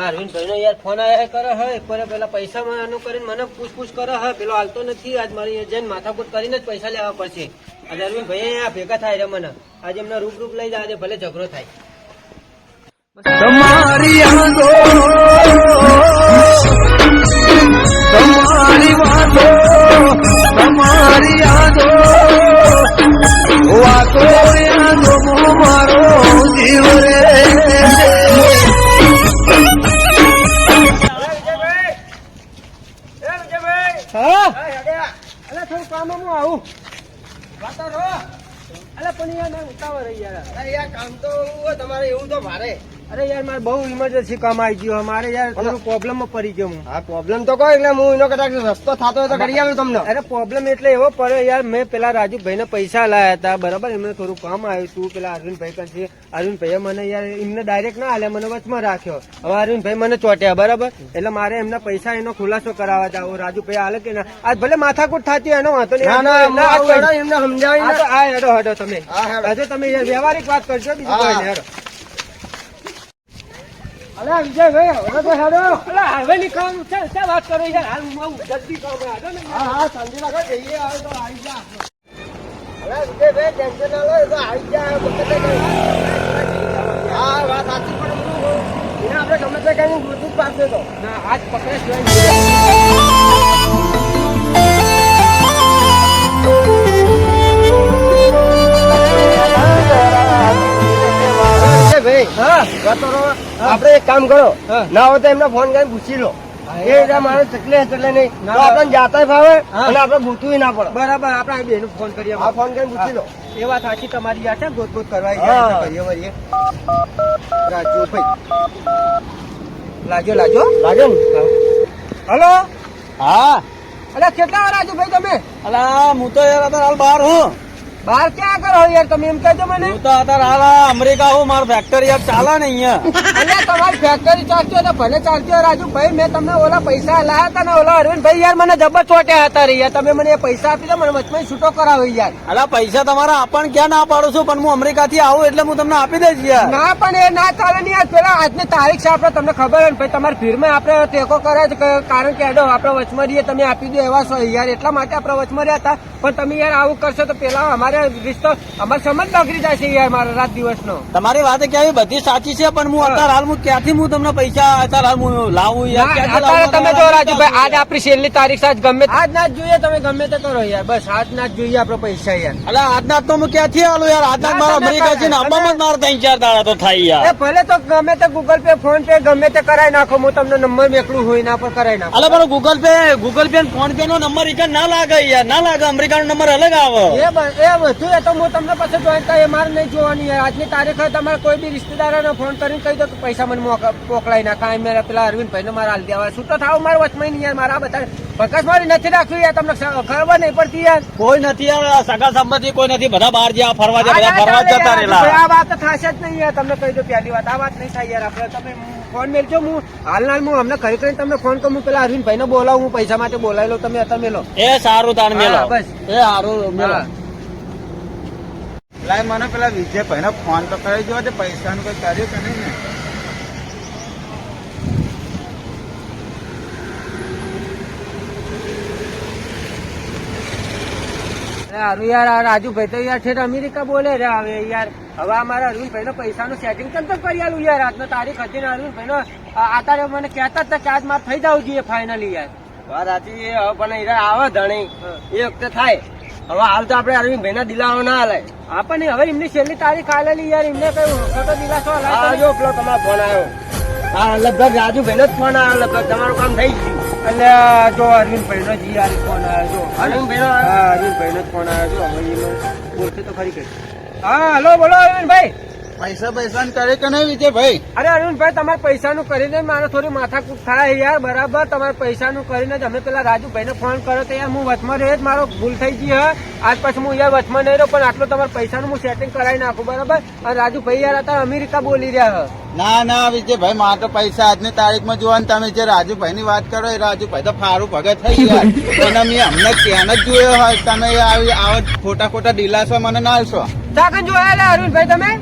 અરવિંદભાઈ નો યાર ફોન આયા કરે હે પર પેલા પૈસા આનું કરીને મને પૂછપૂછ કરે હે પેલો હાલતો નથી આજ મારી જઈને માથાકૂટ કરીને જ પૈસા લેવા પડશે આજે અરવિંદભાઈ અહીંયા ભેગા થાય રે મને આજે એમના રૂપ લઈ જાય આજે ભલે ઝઘડો થાય તમારી યાદો તમારી વાતો તમારી યાદો વાતો યાદો મારો જીવ રે હા અલે થોડું કામ હું આવું વાતો રો અલે પણ યાર મેં ઉતાવળ રહી યાર અરે યાર કામ તો તમારે એવું તો મારે અરે યાર મારે બહુ ઇમરજન્સી કામ આવી ગયું મારે યાર થોડું પ્રોબ્લેમ માં પડી ગયો હું હા પ્રોબ્લેમ તો કોઈ એટલે હું એનો કદાચ રસ્તો થતો હોય તો કરી આવ્યો તમને. અરે પ્રોબ્લેમ એટલે એવો પડ્યો યાર મેં પેલા રાજુભાઈ ને પૈસા લાયા હતા બરાબર એમને થોડું કામ આવ્યું હતું પેલા અરવિંદભાઈ પાસે અરવિંદભાઈએ મને યાર એમને ડાયરેક્ટ ના હાલે મને વચમાં રાખ્યો હવે અરવિંદભાઈ મને ચોટ્યા બરાબર એટલે મારે એમના પૈસા એનો ખુલાસો કરાવવા જાવ રાજુભાઈ હાલે કે ના આજ ભલે માથાકૂટ થતી એનો વાંધો નહીં એમને સમજાવી આ હેડો હેડો તમે હજુ તમે યાર વ્યવહારિક વાત કરજો બીજું કોઈ નહીં હેડો અલા વિજયભાઈ હવે તો હેડો અલા હવે ની કામ છે વાત કરો યાર હાલ હું જલ્દી કામ હેડો ને હા સમજી નાખો જઈએ આવે તો આવી જા. અરે વિજયભાઈ ટેન્શન ના લો એ તો આવી જાય હા વાત સાચી પણ એને આપણે ગમે તે કઈ ગુરતું જ પાડશે તો ના આજ પકડે ભાઈ હા આપડે એક કામ કરો ના હોય તો એમને ફોન કરીને પૂછી લો એ મારે ચકલે નહીં તો આપણને જાતા ફાવે અને આપડે ગોતું ના પડે બરાબર આપણે બેન ફોન કરીએ આ ફોન કરીને પૂછી લો એ વાત સાચી તમારી યાર છે ગોતગોત કરવા કરીએ રાજુભાઈ લાજો લાગે ને હલો હા અલા કેટલા રાજુભાઈ તમે અલા હું તો યાર અત્યારે હાલ બહાર હું બહાર ક્યાં કરો યાર તમે એમ કહેજો મને હું તો અત્યારે હાલ અમેરિકા હું મારી ફેક્ટરી યાર ચાલે ને અહીંયા અલ્યા તમારી ફેક્ટરી ચાલતી હોય તો ભલે ચાલતી હોય રાજુભાઈ મેં તમને ઓલા પૈસા લાયા હતા ને ઓલા અરવિંદભાઈ યાર મને જબર ચોટ્યા હતા રે યાર તમે મને એ પૈસા આપી દો મને વચમાં છૂટો કરાવો યાર અલા પૈસા તમારા આપણને ક્યાં ના પાડું છું પણ હું અમેરિકા થી આવું એટલે હું તમને આપી દઈશ યાર ના પણ એ ના ચાલે નહીં યાર પેલા આજની તારીખ છે આપણે તમને ખબર હોય ને ભાઈ તમારી ફીરમાં આપણે ટેકો કરે છે કારણ કે એડો આપણે વચમાં રહીએ તમે આપી દો એવા છો યાર એટલા માટે આપણે વચમાં રહ્યા હતા પણ તમે યાર આવું કરશો તો પેલા અમારે રિશ્તો અમારે સમજ બગડી જાય છે યાર મારા રાત દિવસનો તમારી વાત ક્યાં બધી સાચી છે પણ હું અત્યારે હાલ હું ક્યાંથી હું તમને પૈસા અત્યારે હાલ હું લાવું યાર ક્યાંથી અત્યારે લાવું તમે જો રાજુભાઈ આજ આપણી છેલ્લી તારીખ છે આજ ગમે આજ ના જ જોઈએ તમે ગમે તે કરો યાર બસ આજ ના જ જોઈએ આપડે પૈસા યાર અલા આજના તો હું ક્યાંથી આલું યાર આજના જ મારા અમેરિકા છે ને આમાં મારા 3-4 દાડા તો થાય એ યાર ભલે તો ગમે તે ગૂગલ પે ફોન પે ગમે તે કરાવી નાખો હું તમને નંબર મેકલું હોય ના પર કરાવી નાખો અલા પણ ગૂગલ પે ફોન પે નો નંબર ઈ ના લાગે યાર ના લાગે અમેરિકા નો નંબર અલગ આવે એ બધું એ તો હું તમને પછી જોઈન થાય મારે નહીં જોવાની યાર આજની તારીખે તમારે કોઈ બી રિશ્તેદારોને ફોન કરીને કહી દો કે પૈસા મને મોકલાઈ નાખા મેં પેલા અરવિંદભાઈ ને મારા હાલ દેવા શું તો થાવ મારા વચમાં નહીં યાર મારા બધા બકસ મારી નથી રાખ્યું યાર તમને ખબર નહીં પડતી યાર કોઈ નથી યાર સગા સંબંધી કોઈ નથી બધા બહાર જ્યાં ફરવા જાય બધા ફરવા જતા રહેલા આ વાત તો થશે જ નહીં યાર તમને કહી દો પહેલી વાત આ વાત નહીં થાય યાર આપણે તમે ફોન મેળજો હું હાલ હું અમને કરી કરીને તમને ફોન કરું પેલા અરવિંદભાઈ ને બોલાવું હું પૈસા માટે બોલાવી લો તમે અત્યારે મેલો એ સારું તાણ મેલો બસ એ સારું મેલો લાય મને પેલા વિજયભાઈ નો ફોન તો કરી જો પૈસાનું કઈ કર્યું કે નહીં ને સારું યાર આ રાજુભાઈ તો યાર ઠેઠ અમેરિકા બોલે રે હવે યાર હવે અમારા અરવિંદભાઈ નો પૈસાનું સેટિંગ તો કરી આલું યાર આજનો તારીખ હતી ને અરવિંદભાઈ નો અત્યારે મને કહેતા હતા કે આજ મારે થઈ જવું જોઈએ ફાઇનલી યાર વાત સાચી છે હવે પણ હીરા આવે ધણી એ વખતે થાય હવે હાલ તો આપડે અરવિંદભાઈ ના દિલાવો ના હાલે આપણને હવે એમની છેલ્લી તારીખ આલેલી યાર એમને કઈ ખોટો દિલાસો હા જો પેલો તમારો ફોન આવ્યો હા લગભગ રાજુભાઈ નો જ ફોન આવ્યો લગભગ તમારું કામ થઈ ગયું એટલે જો અરવિંદભાઈ નો જી યાર ફોન આવ્યો જો અરવિંદભાઈ નો અરવિંદભાઈ નો ફોન આવ્યો જો હવે બોલશે તો ખરી કઈ હા હલો બોલો અરવિંદભાઈ પૈસા કરે કે નહીં વિજયભાઈ અરે અરવિંદભાઈ તમારે પૈસાનું કરીને મારે થોડી માથાકૂટ થાય યાર બરાબર તમારે પૈસાનું કરીને જ અમે પેલા રાજુભાઈ ને ફોન કર્યો તો યાર હું વચમાં રહ્યો મારો ભૂલ થઈ ગઈ હે આજ પછી હું યાર વચમાં નહીં રહ્યો પણ આટલું તમારે પૈસાનું હું સેટિંગ કરાવી નાખું બરાબર અને રાજુભાઈ યાર અત્યારે અમેરિકા બોલી રહ્યા હે ના વિજયભાઈ મારે તો પૈસા આજની તારીખમાં જોવાનું તમે જે રાજુભાઈ ની વાત કરો એ રાજુભાઈ તો ફારું ભગત થઈ ગયા એને મેં અમને ક્યાં જ જોયો હોય તમે આવા ખોટા દિલાસો મને ના આલશો ચાકન જોયા અરવિંદભાઈ તમે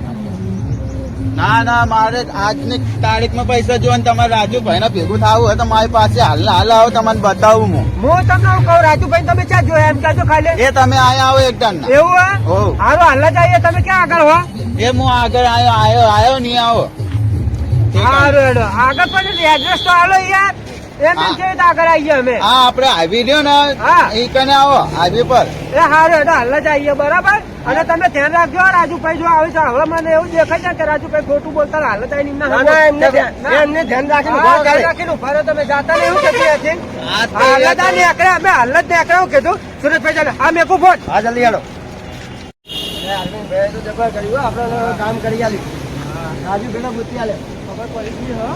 ના મારે આજની તારીખમાં પૈસા જો તમારે રાજુભાઈ ને ભેગું થવું હોય તો મારી પાસે હાલ આવો તમને બતાવું હું તમને હું કહું રાજુભાઈ તમે ક્યાં જોયા એમ કહેજો ખાલી એ તમે આયા આવો એક ટન એવું હે હોવ. હારો હાલ જ આવીએ તમે ક્યાં આગળ હો એ હું આગળ આવ્યો નહીં આવો હારો હેડો આગળ પણ એડ્રેસ તો હાલો યાર એમ હા. છે તો આગળ આવીએ અમે હા આપડે આવી રહ્યો ને હા. એ કને આવો આવી પર એ હારો હેડો હાલ જ આવીએ બરાબર અને તમે ધ્યાન રાખજો રાજુભાઈ જો આવે છે હવે મને એવું દેખાય છે કે રાજુભાઈ ખોટું બોલતા હાલ જ આવીને એમના ના, ના, એમને ધ્યાન રાખીને હા, ઉભા ધ્યાન કરે. રાખીને ઉભા રહો તમે જાતા ને એવું કહેતી હતી હા, તો હાલ એ જ આ નીકળે અમે હાલ જ નીકળે એવું કીધું સુરેશભાઈ ચાલે હા મેકું ફોન હા જલ્દી હાલો અરવિંદભાઈ તો જબર કર્યું હો, આપણે કામ કરી આલ્યું રાજુભાઈ ને બુદ્ધિ આલે ખબર પડી ગઈ હો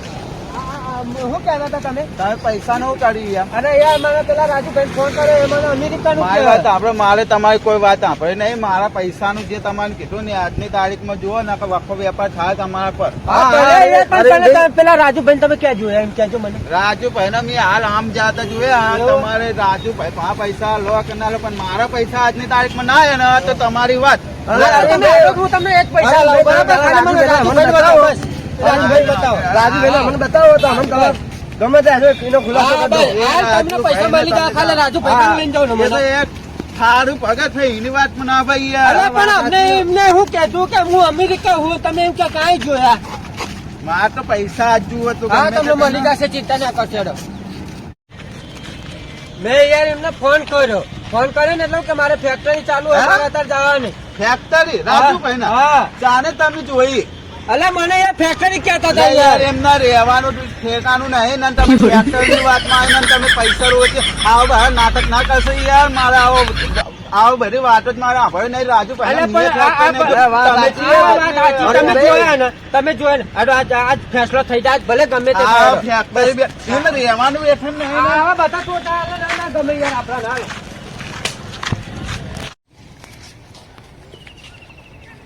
શું કહેતા હતા તમે તમે પૈસા નું કર્યું એમ અરે યાર મને પેલા રાજુભાઈ ફોન કર્યો એ મને અમેરિકાનું મારી વાત આપડે મારે તમારી કોઈ વાત સાંભળી નહીં મારા પૈસાનું જે તમારે કીધું ને આજની તારીખમાં જુઓ ને કે વખો વેપાર થાય તમારા પર હા, ભલે યાર, પણ તને પેલા રાજુભાઈ તમે ક્યાં જોયા એમ કહેજો મને રાજુભાઈ ને મેં હાલ આમ જાતા જોયા એવું? તમારે રાજુભાઈ આ પૈસા લો કે ના લો પણ મારા પૈસા આજની તારીખમાં ના આવે ને તો તમારી વાત તમે હું તમને એક પૈસા લાવું બરાબર ખાલી મને રાજુભાઈ બતાવો બસ. રાજુભાઈ બતાવો રાજુભાઈ અમને બતાવો તો અમને ખબર ગમે તે હશે એનો ખુલાસો હા, કરી દો. ભાઈ, હાલ તમને પૈસા મળી ગયા ખાલી રાજુભાઈ તમે લઈને જાઓ ને એ તો મને. એક સારું ભગત થઈ એની વાત માં ના ભાઈ અરે યાર પણ અમને એમને હું કહેતું કે હું અમેરિકા હું તમે એમ કે કાંઈ જોયા મારે તો પૈસા આજ જુઓ તો હા ગમે તમને તે મળી જશે ચિંતા ના કરશો હેડો. મેં યાર એમને ફોન કર્યો ને એટલે કે મારે ફેક્ટરી ચાલુ હોય હા? મારે અત્યારે જવાની ફેક્ટરી રાજુભાઈ ના હા ચાને તમે જોઈ અલે મને યાર ફેક્ટરી કહેતા હતા યાર યાર એમના રહેવાનું ઠેકાનું નહીં ને તમે ફેક્ટરી વાતમાં આવીને ને તમે પૈસા રોજ આવો બહાર નાટક ના કરશો યાર મારે આવો બધી વાત જ મારે સાંભળે નહીં રાજુભાઈ અલે પણ તમે જોયા ને તમે જોયા ને હાલો, આજ ફેસલો થઈ જાય ભલે ગમે તે થાય. ફેક્ટરી રહેવાનું વેઠન નહીં ને. આવા બધા ટોટા હાલે ને ના ગમે યાર આપણા ના હાલે.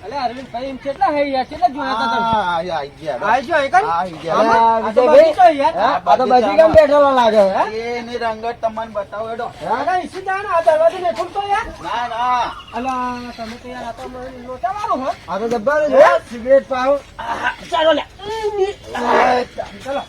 અલે અરવિંદભાઈ એમ કેટલા હે યાર કેટલા જોયા હતા તમે હા, આઈ ગયા. આજો અહીં કઈ આઈ ગયા. આમાં આ તો બગીચો યાર હા, આ તો બધી કેમ બેઠેલો લાગે હે? એની રંગત તમને બતાવો હેડો. અરે ઈસી જાણે આ દરવાજે ને ખુલતો યાર ના ના અલા તમે તો યાર આ તો લોચા વાળું હો આ તો જબ્બર છે સિગરેટ પાવ ચાલો લે ચાલો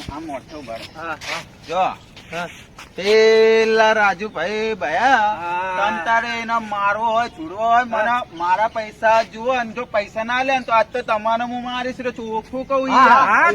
આ મોટો બાર. જો પેલા રાજુભાઈ ભયા તમ તારે એનો મારવો હોય છોડવો હોય મને મારા પૈસા જુઓ ને જો પૈસા ના લે ને તો આજ તો તમારે હું મારીશ રે ચોખ્ખું કહું યાર.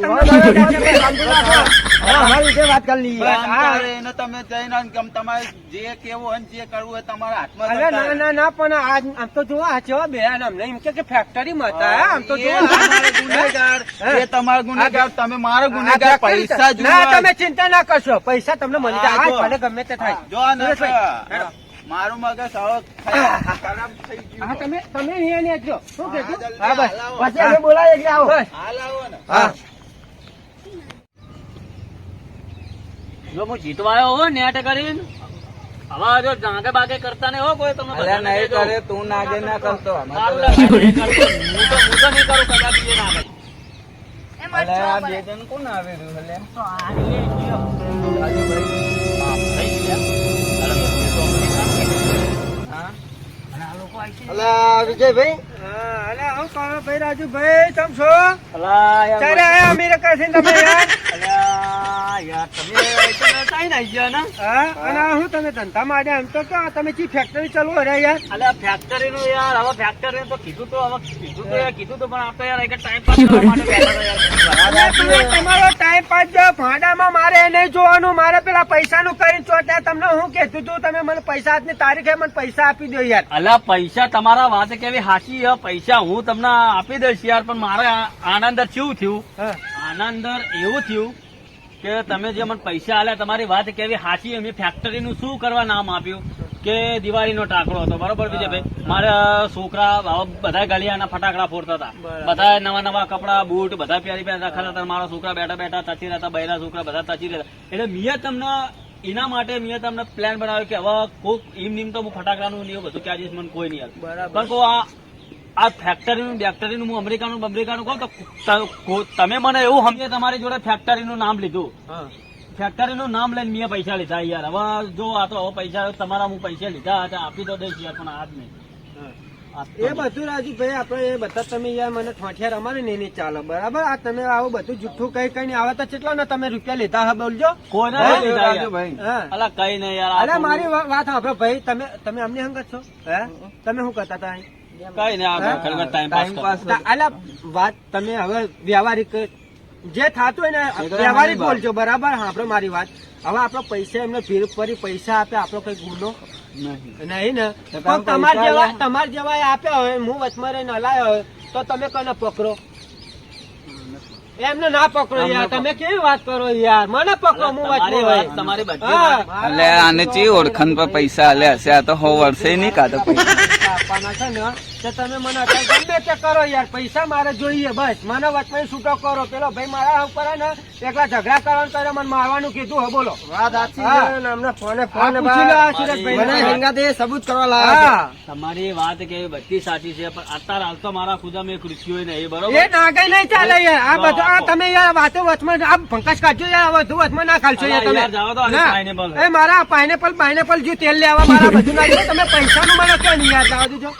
અમારી રીતે વાત કરી લઈએ તમ તારે એને તમે જઈને ગમ તમારે જે કેવું હોય ને જે કરવું હોય તમારા હાથમાં અરે તમ તારે. ના પણ આજ આમ તો જો આ કેવા બે અમને એમ કે ફેક્ટરી માં હતા આમ તો એ જો તમારા ગુનેગાર એ તમારા ગુનેગાર તમે મારો ગુનેગાર પૈસા જુઓ. ના તમે ચિંતા ના કરશો પૈસા તમને મળી જાય હા, આજ જો. ભલે ગમે તે થાય જો ને સુરેશભાઈ, મારું મગજ હવે ખરાબ થઈ ગયું. હા તમે અહીંયા ને જો શું હા, કીધું જલ્દી હા બસ હાલ આવો. પછી અમે બોલાવીએ કે આવો બસ હાલ આવો ને. હા જો હું જીતવાયો હો નેટ કરીને હવે જો જાગે બાગે કરતા નહીં હો કોઈ તમને અલ્યા બધાને નહીં કહેજો. કરે તું નાગે ના કરતો અમે મારું તો- લાગે નહીં કરતો. હું તો નહીં કરું કદાચ બીજે ના કરે. અલ્યા, આ બે જણ કોણ આવી રહ્યું અલ્યા? તો આ રીતે ગયો. હા, થઈ ગયા. અરે, એ તો અમને હા? અને આ લોકો આવી છે. અલા વિજયભાઈ હા, અલે હું કહો ભાઈ રાજુભાઈ તમ છો અલા, યાર, ચારે આયા અમેરિકા થી તમે યાર અલ્યા, અલા યાર તમે ચાઈ નાઈ ગયા ને હા અને આ હું તમે ધંધા માટે એમ તો કહો તમે ચી ફેક્ટરી ચાલુ અરે યાર અલા ફેક્ટરી નું યાર હવે ફેક્ટરી તો કીધું તો પણ આપણે યાર એક ટાઈમ પાસ કરવા માટે બેઠા હતા યાર. તમે તમારો ટાઈમ પાસ જો ભાડામાં મારે એ નહીં જોવાનું મારે પેલા પૈસાનું કરીને ચોટ્યા તમને હું કહેતું તું તમે મને પૈસા આજની તારીખે મને પૈસા આપી દો યાર અલા પૈસા તમારા વાત કેવી હાચી છે પૈસા હું તમને આપી દઈશ યાર પણ મારે આના અંદર કેવું થયું હા. આના અંદર એવું થયું કે તમે જે મને પૈસા આલ્યા તમારી વાત કેવી હાચી મેં ફેક્ટરીનું શું કરવા નામ આપ્યું કે દિવાળીનો ટાંકડો હતો બરોબર વિજયભાઈ મારા છોકરા બધા ગળિયાના ફટાકડા ફોડતા હતા બધા નવા નવા કપડા બૂટ બધા પહેરી રખતા હતા મારા છોકરા બેઠા બેઠા તચી રહેતા બૈરા છોકરા બધા તચી રહેતા એટલે મેં તમને એના માટે મેં તમને પ્લાન બનાવ્યો કે હવે કોક એમ તો હું ફટાકડાનું ને એવું બધું ક્યાં જઈશ મને કોઈ નહીં બરાબર. પણ કહું આ ફેક્ટરીનું બેક્ટરીનું હું અમેરિકાનું કહું તો તમે મને એવું સમજે તમારી જોડે ફેક્ટરીનું નામ લીધું હા. ફેક્ટરીનું નામ લઈને મેં પૈસા લીધા યાર હવે જો આ તો હવે પૈસા તમારા હું પૈસા લીધા હતા આપી તો દઈશ યાર પણ આ જ નહીં એ બધું રાજુભાઈ આપણે એ બધા તમે યાર મને ઠોઠિયા રમાડે ને એની ચાલો બરાબર આ તમે આવું બધું જુઠ્ઠું કઈ કઈ નહીં આવે તો કેટલા ને તમે રૂપિયા લીધા હા બોલજો કોઈને હા, નહીં લીધા યાર. રાજુભાઈ. હા. અલા કઈ નહીં યાર અરે આ તો મારી વાત સાંભળો ભાઈ તમે અમને હંગત છો હે તમે શું કરતા હતા અહીં? કઈ નહીં આ ખરેખર ટાઈમ પાસ કરો. અલા વાત તમે હવે વ્યવહારિક જે થતું હોય ને વ્યવહારિક બોલજો બરાબર સાંભળો મારી વાત હવે આપડે પૈસા એમને ફેર ફરી પૈસા આપે આપણો કઈ ગુનો નહીં ને પણ તમાર જેવા આપ્યા હોય હું વચમાં રહીને હલાયો હોય તો તમે કોને પકડો એમને ના પકડો યાર તમે કેવી વાત કરો યાર મને પકડો હું વચમાં હોય તમારી બધી હા. વાત એટલે આને ચી ઓળખાણ પર પૈસા આલ્યા હશે આ તો 100 વર્ષે નહીં કાઢો પૈસા આપવાના છે ને તો તમે મને અત્યારે ગમે તે કરો યાર પૈસા મારે જોઈએ બસ મને વચમાં છૂટો કરો પેલો ભાઈ મારા ઉપર ને એકલા ઝઘડા કરવાનું કરે મને મારવાનું કીધું હો બોલો વાત સાચી હા. છે ને અમને ફોને આ પૂછી લો આ સુરજભાઈને. મને હેંગાતે સબૂત કરવા લાવ્યા હા. તમારી વાત કે બધી સાચી છે પણ અત્યારે હાલ તો મારા ખુદામાં એક રૂપિયો નહીં એ બરોબર નાગાઈ નહીં ચાલે યાર આ બધું આ તમે યાર વાતો વચમાં આ પંકજ કાઢજો યાર આ બધું વચમાં ના ખાલશો યાર અલા તમે યાર જાઓ તો આને ના. pineapple. એ મારા પાઇનેપલ જો તેલ લેવા મારા બધું નાખી તમે પૈસાનું મને કહો નહીં યાર જવા દેજો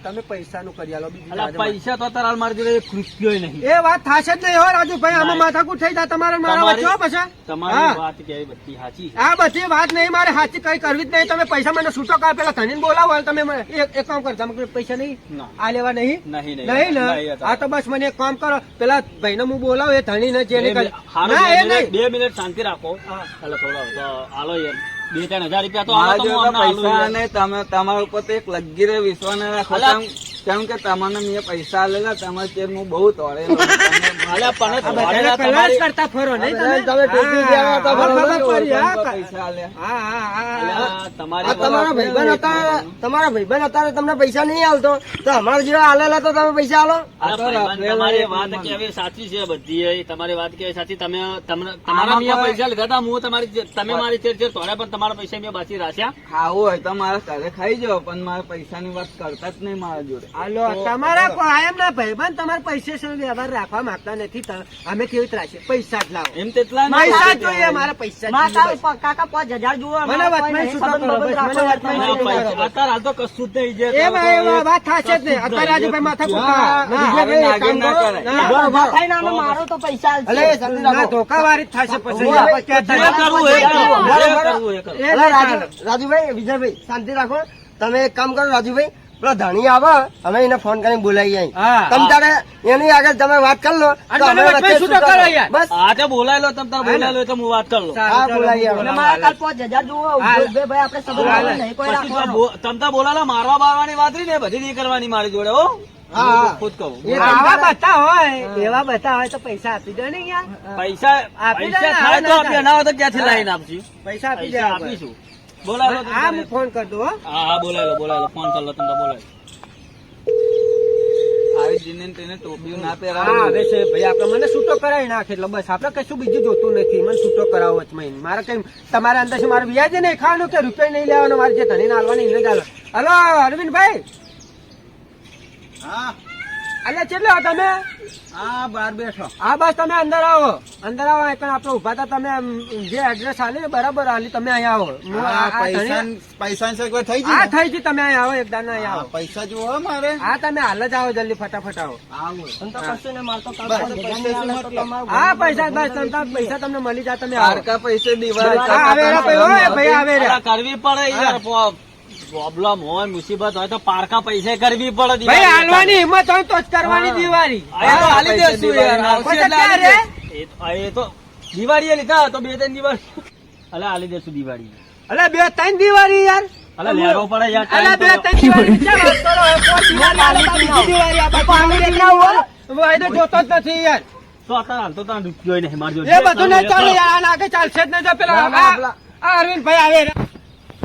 તમે પૈસાનું કરી આલો બીજું અલા કાઢો. પૈસા તો અત્યારે હાલ મારી જોડે એક રૂપિયો નહીં એ વાત થશે જ નહીં હો રાજુભાઈ આમાં માથાકૂટ થઈ જાય તમારે ને મારા વચ્ચે હો પછી તમારી હા. વાત કે બધી સાચી છે આ બધી વાત નહીં મારે સાચી કઈ કરવી જ નહીં તમે પૈસા મને છૂટો કર પેલા ધણીને બોલાવો અને તમે મને એક કામ કરો તમે પૈસા નહીં ના. આ લેવા નહીં નહીં નહીં ને નહીં આ તો બસ મને એક કામ કરો પેલા ભાઈને હું બોલાવું એ ધણી ને જેને કરી હારું, ના એ 2 મિનિટ- નહીં 2 મિનિટ શાંતિ રાખો હા. ચાલો થોડો તો આલો યાર 2-3 હજાર રૂપિયા તો આલો તો હું અમને આલું પૈસા યાર. ને તમે તમારા ઉપર તો એક લગીરે વિશ્વાસ ના રાખો અલા. કેમ કે તમને મેં પૈસા આલેલા તમારે ચેર હું બહુ તોડેલો અલા પણ આ બધાને તોડેલા પહેલા જ તમારી- કરતા ફરો નહીં તમે તમે ટોપી પહેરવા હતા હા, બરાબર. ખબર પડી, હા. પૈસા આલ્યા હા હા હા અલા, તમારી આ તમારા ભાઈબંધ હતા તમારા ભાઈબંધ હતા તમને પૈસા નહીં આલતો તો અમારા જેવા આલેલા તો તમે પૈસા આલો અલા, ભાઈબંધ, તમારી વાત કેવી સાચી છે બધી એ. તમારી વાત કેવી સાચી તમારા મેં પૈસા લીધા હતા હું તમે મારી ચેર ચેર તોડ્યા પણ તમારા પૈસા મેં બાકી રાખ્યા ખાવું હોય તો મારા ઘરે ખાઈ જાઓ પણ મારા પૈસાની વાત કરતા જ નહીં મારા જોડે હાલો તમારા કાયમ ના ભાઈબંધ તમારા પૈસા સાથે વ્યવહાર રાખવા માંગતા નથી અમે કેવી રીતે રાખીએ પૈસા જ લાવો એમ તેટલા નહીં. પૈસા જોઈએ મારા પૈસા જ જોઈએ બસ. કાકા 5000 જુઓ મને વચમાં છૂટો કરો બસ મને વચમાં ના, છૂટો કરો. અત્યારે હાલ તો કશું જ નહીં જે એ ભાઈ એ વાત થશે જ નહીં અત્યારે રાજુભાઈ માથા મારો તો પૈસા ધોકાવારી જ થશે પછી ઉભા આપણે ક્યાં જે થાય? કરવું એ કરો. જે કરવું એ કરો. એ નહીં ચાલે. રાજુભાઈ વિજયભાઈ શાંતિ રાખો તમે એક કામ કરો રાજુભાઈ પેલો ધણી આવે અમે એને ફોન કરીને બોલાવીએ અહીં. હા. તમે તારે એની આગળ તમે વાત કરી લો અને તો મને અમે વચમાં વચ્ચે છૂટો છૂટો કરો કરો. યાર. બસ હા તે બોલાય લો તમે તાર બોલાય લો તો હું વાત કરી લો સારું, હા, ચાલો, બોલાવીએ. હું અને બોલાવું. પછી તો તમતા બોલાલા મારવા બારવાની વાત રહી ને બધી નહીં કરવાની મારી જોડે હો હા, હા. ખુદ કહું એ આવા બતા હોય એવા બતા હોય તો પૈસા આપી દો ને યાર પૈસા આપી દે ને, પૈસા થાય તો ના આપીએ ના હોય તો ક્યાંથી લાઈન આપશું પૈસા આપી પૈસા દેવા આપીશું બોલાય લો હા તમે હું ફોન કરી દઉં હો. હા બોલાય લો ફોન કરી લો તમે બોલાય આવી જીને તેને ટોપીઓ ના હા પહેરાવે હવે છે ભાઈ આપડે મને છૂટો કરાવી નાખે એટલે બસ આપડે કશું બીજું જોતું નથી મને છૂટો કરાવો વચમાં મારે કઈ તમારા અંદર મારે વ્યાજ નહીં ખાવાનું કે રૂપિયા નહીં લેવાનો મારે જે ધણી હાલવાની એને જ હાલો હલો અરવિંદભાઈ હા એટલે કેટલે હો તમે? હા બહાર બેઠો. હા બસ તમે અંદર આવો એક આપણે ઉભા હતા તમે જે એડ્રેસ આલી ને બરાબર આલી તમે અહીંયા આવો હું આ પૈસા સગવડ થઈ હા ગઈ થઈ ગઈ તમે અહીંયા આવો એક દાના અહીંયા આવો પૈસા જોવો મારે. હા તમે હાલ જ આવો જલ્દી ફટાફટ આવો અને તો કશું ને મારતો કામ બસ, કરે, પૈસા ભેગા નહીં આલે તો શું તમારું હા પૈસા બસ પૈસા તમને મળી જાય તમે આવો પારકા પૈસે દિવાળી હા, આવે રે ભાઈ, ઓય ભાઈ આવે રે અલા, કરવી પડે યાર પ્રોબ્લેમ હોય મુસીબત હોય તો પારકા પૈસે કરવી પડે ભાઈ દિવાળી હાલવાની હિંમત હોય તો જ કરવાની દિવાળી આ તો હાલી દેશું યાર આવશે પછી એટલે હાલી ક્યારે? દેશું. એ તો દિવાળીએ લીધા તો 2-3 દિવસ અલા હાલી દેશું દિવાળી. અલા 2-3 દિવાળી યાર અલા લેવો પડે યાર અલા time તો. 2-3 દિવાળી ક્યાં વાત કરો હવે? કોઈ દિવાળી આલે તો બીજી દિવાળી આ બાપા આંગળી ના હોય વાયદો જોતો જ નથી યાર તો અત્યારે હાલ તો તાર રૂપિયો નહીં મારજો એ બધું નહીં ચાલે યાર આના આગળ ચાલશે જ નહીં જો પેલા આ અરવિંદભાઈ આવે રે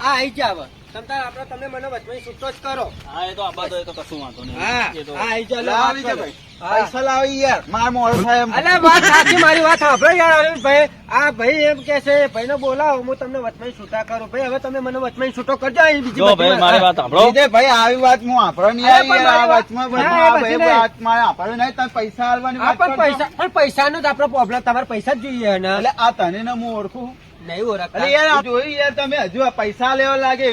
આ આઈ જા હવે તમતાર આપણે તમે મને વચમાં છૂટો જ કરો હા એ તો આબા તો એ તો કશું વાંધો નહીં હા એ તો આ આઈ જા લાવ વિજયભાઈ. પૈસા લાવી યાર માર મોડું થાય એમ. અલે વાત સાચી મારી વાત સાંભળો યાર અરવિંદભાઈ આ ભાઈ એમ કે છે ભાઈને બોલાવો હું તમને વચમાં છૂટા કરું ભાઈ હવે તમે મને વચમાં છૂટો કરજો અહીં બીજી જો ભાઈ બધી મારી વાત સાંભળો વિજયભાઈ આવી વાત હું વાપરો નહીં અરે આવી પણ યાર. આ મારી વચમાં વાત- બધું હા, આ પછી ભાઈ નહીં. વાત મારે વાપરો નહીં. તમે પૈસા આલવાની હા વાત પણ પૈસાનો જ આપણો પ્રોબ્લેમ તમારે પૈસા જ જોઈએ ને એટલે આ તને ને હું ઓળખું. નહીં ઓળખતા અરે યાર આ જોયું યાર તમે હજુ આ પૈસા લેવા લાગે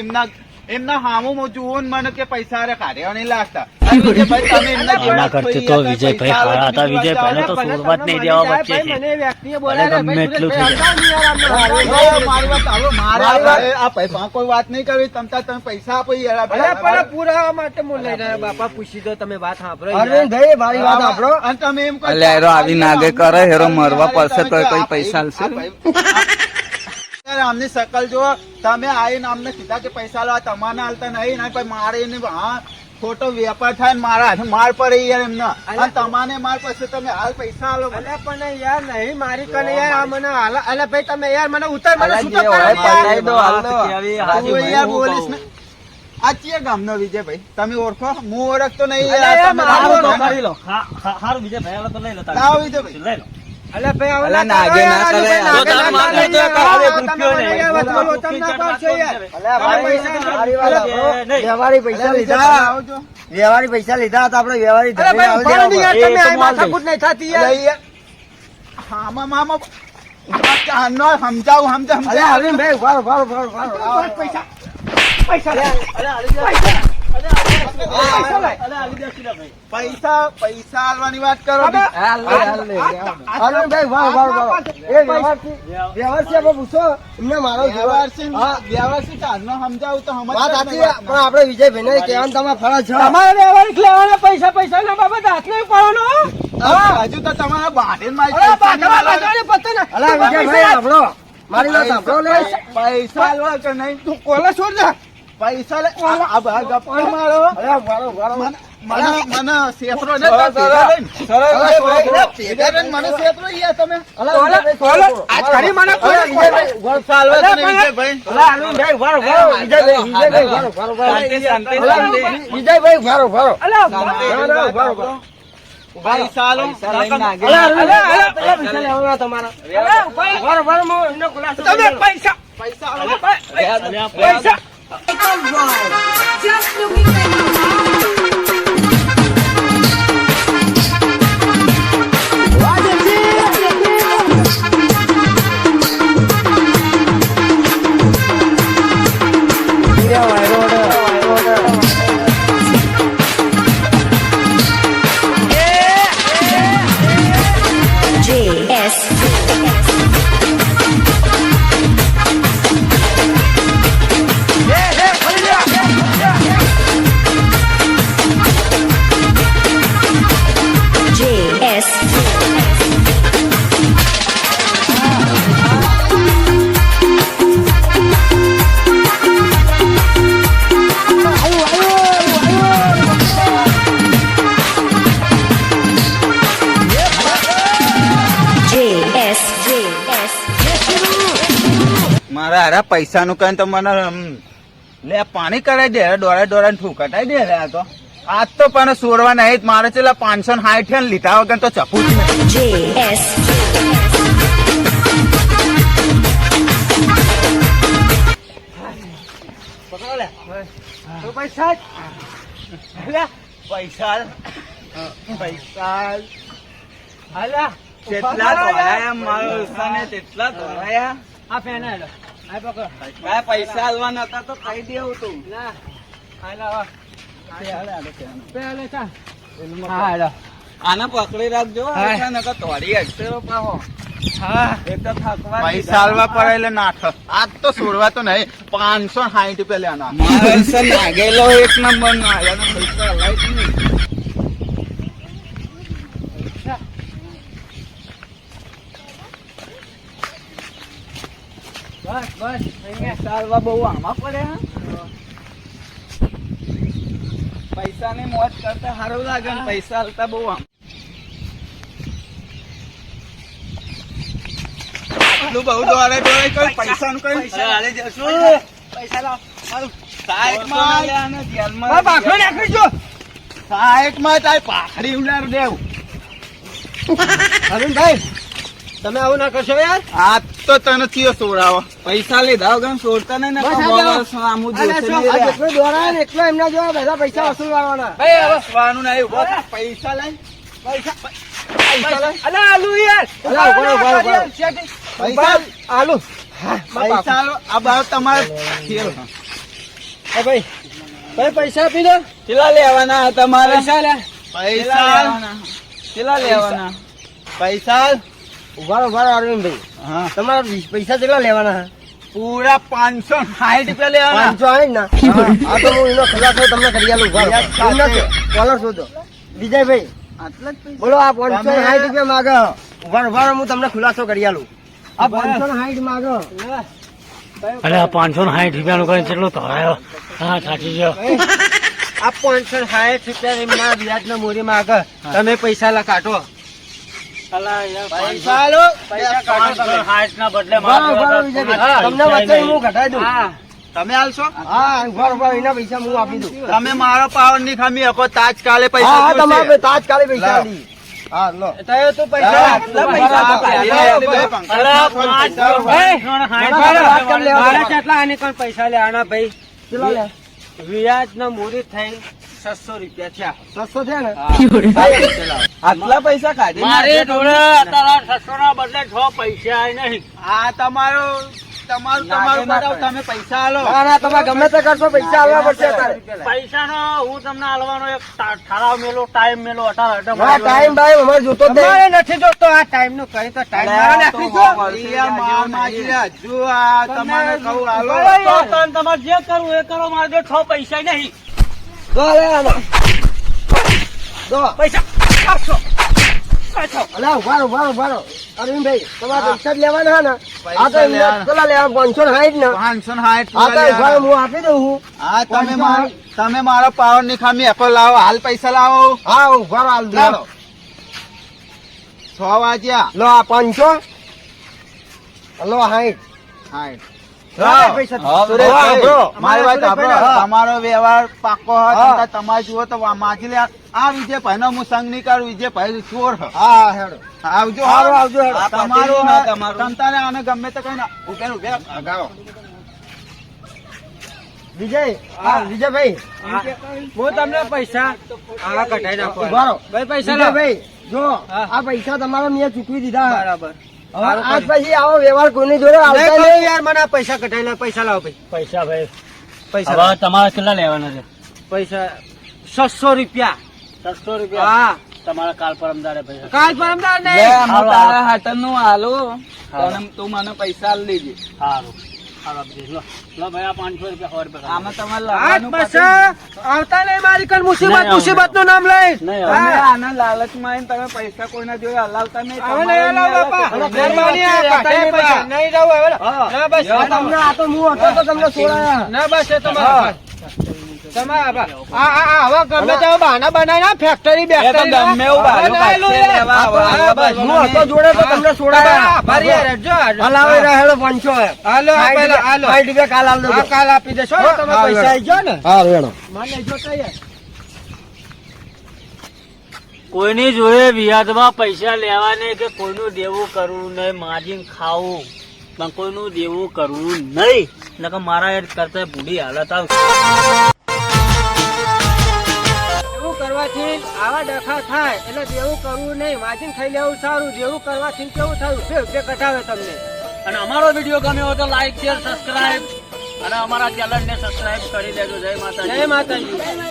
એમના હામું હું જોઉં ને મને કે પૈસા અરે કાઢ્યા નહીં લાગતા. અરે વિજયભાઈ, તમે એમના જેવા એના કરતા તો વિજયભાઈ હારા હતા. વિજયભાઈને તો સુરત નહીં દેવા વચ્ચે છે. મને વ્યક્તિએ બોલાવ્યા, ગમે ભાઈ, એટલું સુરેશભાઈ, થઈ આવતા નહીં યાર અમને. અરે મારી વાત સાંભળો. મારે આ પૈસા કોઈ વાત નહીં કરવી. તમે પૈસા આપો યાર. અરે પણ પુરાવા માટે હું લઈ રહ્યા બાપા પૂછી દો તમે વાત સાંભળો યાર. અરવિંદભાઈ મારી વાત સાંભળો અને તમે એમ કહો અલ્યા હેરો આવી નાગે કરે, હેરો મરવા પડશે તોય કોઈ પૈસા આલશે? યાર આમની શકલ જો તમે આવીને અમને કીધા કે પૈસા લાવવા તમારે હાલતા નહીં ને પછી મારે એને હા ખોટો વેપાર થાય ને મારા હાથે માર પડે યાર એમના. અને તમારે માર પછી તમે હાલ પૈસા આલો. અલે પણ યાર નહીં મારી કને યાર આ મને અલે ભાઈ તમે યાર મને ઉતાર મને અલા, છૂટો જે કરો હોય યાર. પતાઈ દો, હાલ દો. તું યાર બોલીશ ને. આ ચિયા ગામનો વિજયભાઈ તમે ઓળખો? હું ઓળખતો નહીં અલા, યાર. યાર, તમે મારું લાવો તો ને. કરી લો. હારું વિજયભાઈ હાલો તો લઈ લો તારે. લાવો વિજયભાઈ. લઈ લો. અલે ભાઈ હવે અલા, ના કરો નાગે યાર, ના કરે. નાગે જો તાર ના માગે કરે તો યાર. કરાવે, તમે રૂપિયો મને નહીં. યાર વચમાં લોચમ ના પાડશો યાર. અલ્યા તમે ભાઈ, પૈસા મારી વાત સાંભળો. નહીં. વ્યવહારી પૈસા અલા, લીધા વિજયભાઈ, હતા. આવજો. વ્યવહારી પૈસા લીધા હતા આપણે વ્યવહારી અરે ભાઈ ધણીને ઉભા રહો ને યાર, એ તમે તો આ માલ દે. માથાકૂટ નહીં થતી અલા, યાર. યાર. હામાં મામા ચાનો સમજાવું અલ્યા અરવિંદભાઈ ઉભા રહો, ઉભા રહો, ઉભા રહો, ઉભા રહો. પૈસા પૈસા લે. પૈસા આલવાની વાત કરો. હવે હાલ લે, હાલ લે. અરવિંદભાઈ ઉભા રહો, ઉભા રહો, ઉભા રહો. એ વ્યવહારથી આપણે પૂછો એમને મારો વ્યવહાર જવાબ. છે હા, વ્યવહાર છે ચાનો સમજાવું તો સમજ વાત સાચી છે, પણ આપણે વિજયભાઈને કહેવાનું તમારે ફરજ છે. તમારે વ્યવહારિક લેવાના પૈસા ના બાબત હાથ નહીં પડવાનો. હજુ તો તમારા બાઢે અરે બાધા બાધાને પત્તા ના. અલા વિજયભાઈ સાંભળો, મારી વાત સાંભળો ને. પૈસા આલવા કે નહીં તું કોલે છોડ દે. પૈસા લે આ બહાર ગપ્પા મારો અલ્યા ઉભા રહો, ઉભા રહો. મને સેતરો ને ભેગા લઈને મને સેતરો યાર તમે અલા કોલે વિજયભાઈ, કોલે આજ કરી મને અલા કોલે વિજયભાઈ, ઉભા રહો. ચાલવા અલા, કે નહીં વિજયભાઈ અલા અરવિંદભાઈ ઉભા રહો, ઉભા રહો. વિજયભાઈ, વિજયભાઈ ઉભા રહો, ઉભા રહો, ઉભા રહો. શાંતિ, શાંતિ, અલા, શાંતિ. વિજયભાઈ ઉભા રહો, ઉભા રહો. અલા ના, ના, ઉભા રહો, ઉભા રહો. પૈસા આલો અલા અરવિંદભાઈ, પેલા પૈસા લેવાના તમારા. અલા, ઉભા રહો. ઉભા રહો, ઉભા રહો, હું એમનો ખુલાસો કરી તમે દઉં. પૈસા પૈસા આલો પૈસા Just looking like મારા હારા પૈસા નું કઈ તો મને લે પાણી કરાવી દે દોડા દોડા ઠુકટાઈ દે રે આ તો આજ તો પણ સોડવા નહીં મારે છેલ્લા 560 લીધા વગર તો ચપુ જ નહીં. તો પૈસા પૈસા પૈસા હાલા કેટલા ધોળાયા મારો ઉસાને તેટલા ધોળાયા આ પેન હાલો આ પકડો કાંઈ પૈસા આલવા નતા તો ખાઈ દેવું તું ના હાલા પેલે ચા હા, હાલો આને પકડી રાખજો હા. ઉસા નકર તોડી હટશે પાહો હા એક તો થાકવા પૈસા આલવા પડે એટલે નાઠ આજ તો છોડવા તો નહીં 560 રૂપિયા લેવાના મારે સર લાગેલો એક નંબર નો આયાનો પૈસા લાઈ જ નહીં બસ બસ પૈસા આલવા બહુ આમાં પડે હા પૈસા ની મોજ કરતા સારું લાગે ને પૈસા આલતા બહુ આમ આટલું બહુ દોડે કોઈ પૈસા નું કઈ પૈસા લાવ સાઈડમાં બાખડો નાખી જો સાઈડમાં તારી પાખડી ઉલાર દેવ અરુણભાઈ તમે આવું ના કરશો યાર આ તો તને ચિયો સોડાવો પૈસા લીધા વગર છોડતા નહીં ને બસ આ જાઓ. જેટલો દોરાય ને એટલો એમના જેવા બધા પૈસા વસૂલ કરવાના. વાનું નહીં ઉભો થા. પૈસા લઈને અલા આલુ યાર અલા, ઉભો રહો, ઉભો રહો, ઉભો રહો. પૈસા આલુ પૈસા આલો. આ બાવ તમારે ખેલ. ભાઈ ભાઈ પૈસા આપી દો કેટલા લેવાના તમારે પૈસા લે પૈસા કેટલા લેવાના પૈસા ઉભા રહો, ઉભા રહો, અરવિંદભાઈ. હા તમારા પૈસા કેટલા લેવાના છે? પૂરા 560 રૂપિયા લેવાના 560 ના? હા, તો હું એનો ખુલાસો તમને કરી આલું. ઉભા રહો. એમ નથી. કોલર શોધો. વિજયભાઈ, આટલા જ પૈસા બોલો આ 560 રૂપિયા માગે. ઉભા રહો, ઉભા રહો, હું તમને ખુલાસો કરી આલું. આ 560 માગે. અરે આ 560 રૂપિયાનું કઈ કેટલો ધોરાયો હા સાચી ગયો આ 560 રૂપિયા એમના વ્યાજના મૂડીમાં આગળ તમે પૈસા કાઢો પૈસા આલો. પૈસા કાઢો તમે. 560 ના બદલે ઉભા રહો, ઉભા રહો, વિજયભાઈ. તમને વચ્ચે હું ઘટાડી દઉં. હા તમે આલશો હા, ઉભા રહો, ઉભા રહો, એના પૈસા હું આપી દઉં. તમે મારો પાવર ની ખામી આપો તાજકાલે હા, પૈસા હા, જોઈશે. તમારે તાજકાલે પૈસા લાવો. આપી. હા, લો. તો તું પૈસા હા, આટલા ઉભા પૈસા રહો, આપો. ઉભા રહો, મારા કેટલા આની કોણ પૈસા લેવાના ભાઈ કેટલા લે? વ્યાજ ના મૂડી થઈ 600 રૂપિયા થયા 600 થયા ને? આટલા પૈસા કાઢી મારી નાખજો. જોડે અત્યારે 600 ના બદલે 6 પૈસા આય નહીં આ તમારું બતાવો. તમે પૈસા આલો ના, ના, તમે ગમે તે કરશો, પૈસા આવવા પડશે અત્યારે. પૈસાનો હું તમને આલવાનો એક ઠરાવ મેલો ટાઈમ મેલો ના, ટાઈમ ભાઈ અમારે જોતો જ તમારે નહીં. નથી જોતો આ ટાઈમ નું કઈ તો ટાઈમ મારો નાખી દો હજુ આ તમારે કહું આલો તમારે જે કરવું એ કરો મારે જો 6 પૈસા નહીં દો, લે, આનો. દો. પૈસા અલા, ઉભા રહો, ઉભા રહો, ઉભા રહો. અરવિંદભાઈ, તમારે પૈસા જ લેવાના હે ને? પૈસા આ તો એમને લેવાના. કેટલા લેવા? 560 ને? 560 આ તો ઉભા રહો, હું આપી દઉં છું. હા તમે મારો પાવર ની ખામી આપો લાવો હાલ પૈસા લાવો હા, ઉભા રહો, હાલ દો. લાવો 6 વાગ્યા લો, આ 500. લો, 60. લાવો. પૈસા. સુરેશભાઈ, હા, bro. મારી વાત સુરેશભાઈ, સાંભળો. હા. તમારો વ્યવહાર પાકો હોય હા. તો તમારે જુઓ તો માજી લે આ વિજયભાઈ નો હું સંગ નહીં કરું વિજયભાઈ ચોર હ. હા, હેડો. આવજો હારું, આવજો, હેડો. તમારું તમતારે આને ગમે તે કઈ ના ઉભે અગાવો વિજય, હા, વિજયભાઈ. હું તમને પૈસા આવા કઢાઈ નાખો ઉભા રહો. ભાઈ પૈસા લાવો. વિજયભાઈ, જો હા. આ પૈસા તમારા મેં ચૂકવી દીધા. બરાબર હવે આજ પછી આવો વ્યવહાર કોઈની જોડે નહીં આવતા કરું નહીં. યાર મને આ પૈસા કઢાઈ લે પૈસા લાવો ભાઈ પૈસા ભાઈ પૈસા હવે તમારે કેટલા લેવાના છે પૈસા 600 રૂપિયા 600 રૂપિયા હા તમારા કાલ પરમદારે પૈસા કાલ પરમદાર લે, નહીં હું તારા હાટનનું હાલો તું મને પૈસા આલી દેજે સારું સારું આપી દઈશ. લો ભાઈ આ 500 રૂપિયા 100 રૂપિયા આમાં તમારે આજ લાવવાનું પૈસા આવતા નહીં મારી કન મુસીબત નહીં મુસીબત નું નામ લઈ નહીં તમે હવે. આના લાલચમાં આવીને તમે પૈસા કોઈના જોડે હલાવતા નહીં હવે તમારે નહીં હલાવો બાપા નહીં મહેરબાની આ કઢાઈ પૈસા નહીં રહું હવે ના બસ આ તમને આ તો હું હતો તો તમને છોડાયા. ના બસ એ તમારા તમારા હવે ગમે તે બહાના બનાવી ના ફેક્ટરી એ તો ગમે એવું બહાનું પાછળ લેવા આવે. હું હતો જોડે તો તમને છોડાયા. હલાવી રહ્યા હેડો 500. હાલો આ પેલા હાલો 60 રૂપિયા કાલ આલ દેજો. આ કાલ આપી દેશો હા, તમે હા, પૈસા આવી ગયો ને હા, રેડો. મને જોતા યાર કોઈની જોડે વ્યાજમાં પૈસા લેવા નહીં કે કોઈનું દેવું કરવું નહીં માજીને ખાવું પણ કોઈનું દેવું કરવું નહીં નકર મારા યાર કરતા બુઢી હાલત આવશે એવું કરવાથી આવા ડખા થાય એટલે જેવું કરવું નહીં, માજીને ખાઈ લેવું સારું. જેવું કરવાથી કેવું થાય, ઉભે ઉભે કટાવે તમને. અને અમારો વિડીયો ગમ્યો હોય તો લાઈક શેર સબસ્ક્રાઇબ અને અમારા ચેનલ ને સબસ્ક્રાઇબ કરી દેજો. જય માતાજી. જય માતાજી.